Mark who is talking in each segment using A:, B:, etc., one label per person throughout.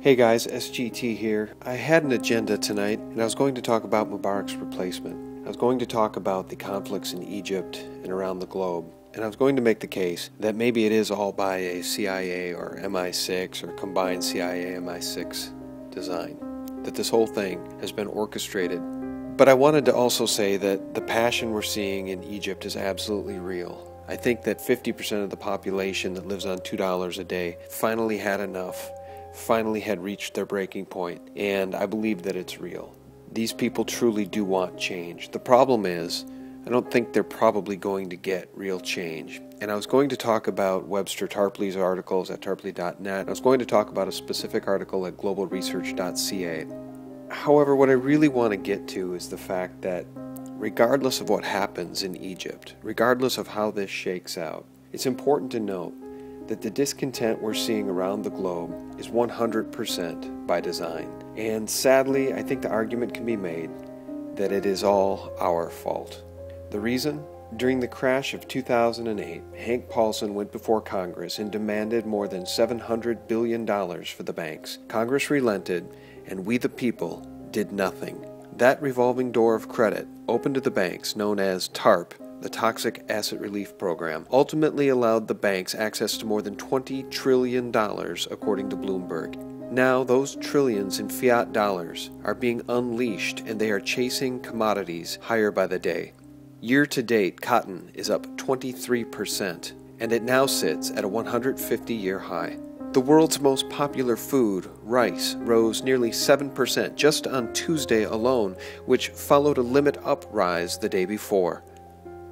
A: Hey guys, SGT here. I had an agenda tonight, and I was going to talk about Mubarak's replacement. I was going to talk about the conflicts in Egypt and around the globe, and I was going to make the case that maybe it is all by a CIA or MI6 or combined CIA-MI6 design, that this whole thing has been orchestrated. But I wanted to also say that the passion we're seeing in Egypt is absolutely real. I think that 50% of the population that lives on $2 a day finally had enough, finally had reached their breaking point, and I believe that it's real. These people truly do want change. The problem is, I don't think they're probably going to get real change. And I was going to talk about Webster Tarpley's articles at tarpley.net. I was going to talk about a specific article at globalresearch.ca. However, what I really want to get to is the fact that regardless of what happens in Egypt, regardless of how this shakes out, it's important to note that the discontent we're seeing around the globe is 100% by design. And sadly, I think the argument can be made that it is all our fault. The reason? During the crash of 2008, Hank Paulson went before Congress and demanded more than $700 billion for the banks. Congress relented, and we the people did nothing. That revolving door of credit opened to the banks, known as TARP, the Toxic Asset Relief Program, ultimately allowed the banks access to more than $20 trillion, according to Bloomberg. Now, those trillions in fiat dollars are being unleashed, and they are chasing commodities higher by the day. Year to date, cotton is up 23%, and it now sits at a 150-year high. The world's most popular food, rice, rose nearly 7% just on Tuesday alone, which followed a limit-up rise the day before.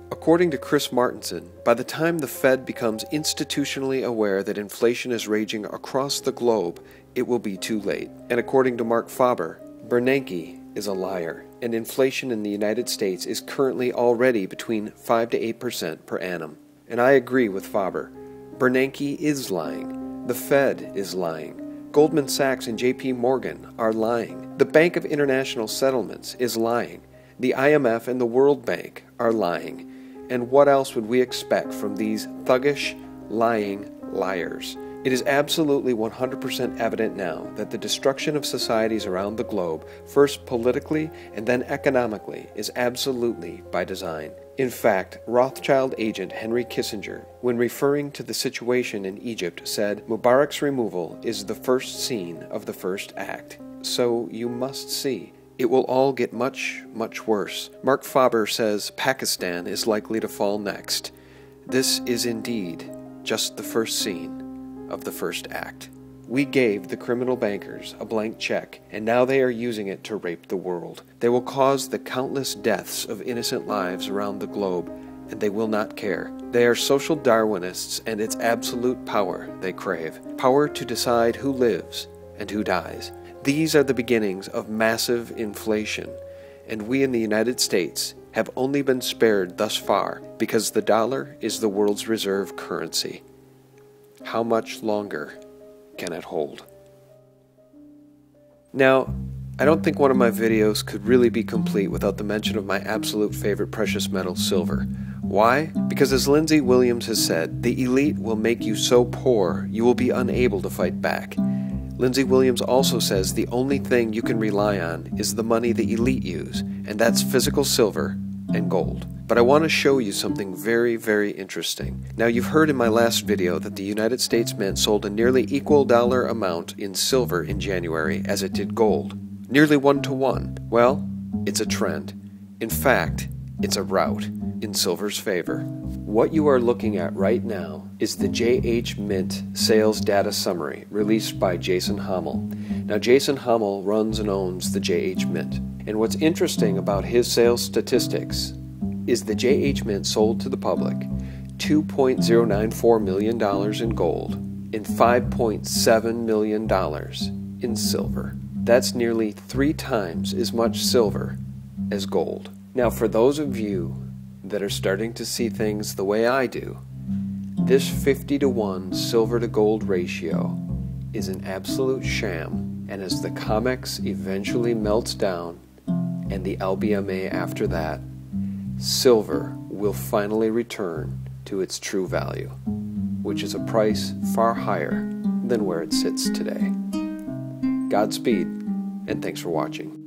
A: According to Chris Martenson, by the time the Fed becomes institutionally aware that inflation is raging across the globe, it will be too late. And according to Mark Faber, Bernanke is a liar, and inflation in the United States is currently already between 5 to 8% per annum. And I agree with Faber. Bernanke is lying. The Fed is lying. Goldman Sachs and JP Morgan are lying. The Bank of International Settlements is lying. The IMF and the World Bank are lying. And what else would we expect from these thuggish, lying liars? It is absolutely 100% evident now that the destruction of societies around the globe, first politically and then economically, is absolutely by design. In fact, Rothschild agent Henry Kissinger, when referring to the situation in Egypt, said, "Mubarak's removal is the first scene of the first act." So you must see. It will all get much, much worse. Mark Faber says Pakistan is likely to fall next. This is indeed just the first scene of the first act. We gave the criminal bankers a blank check, and now they are using it to rape the world. They will cause the countless deaths of innocent lives around the globe, and they will not care. They are social Darwinists, and it's absolute power they crave. Power to decide who lives and who dies. These are the beginnings of massive inflation, and we in the United States have only been spared thus far because the dollar is the world's reserve currency. How much longer can it hold? Now, I don't think one of my videos could really be complete without the mention of my absolute favorite precious metal, silver. Why? Because as Lindsay Williams has said, the elite will make you so poor you will be unable to fight back. Lindsay Williams also says the only thing you can rely on is the money the elite use, and that's physical silver and gold. But I want to show you something very, very interesting. Now, you've heard in my last video that the United States Mint sold a nearly equal dollar amount in silver in January as it did gold. Nearly 1-to-1. Well, it's a trend. In fact, it's a rout in silver's favor. What you are looking at right now is the JH Mint Sales Data Summary released by Jason Hommel. Now, Jason Hommel runs and owns the JH Mint. And what's interesting about his sales statistics is the JH Mint sold to the public $2.094 million in gold and $5.7 million in silver. That's nearly 3 times as much silver as gold. Now, for those of you that are starting to see things the way I do, this 50-to-1 silver to gold ratio is an absolute sham, and as the COMEX eventually melts down and the LBMA after that, silver will finally return to its true value, which is a price far higher than where it sits today. Godspeed, and thanks for watching.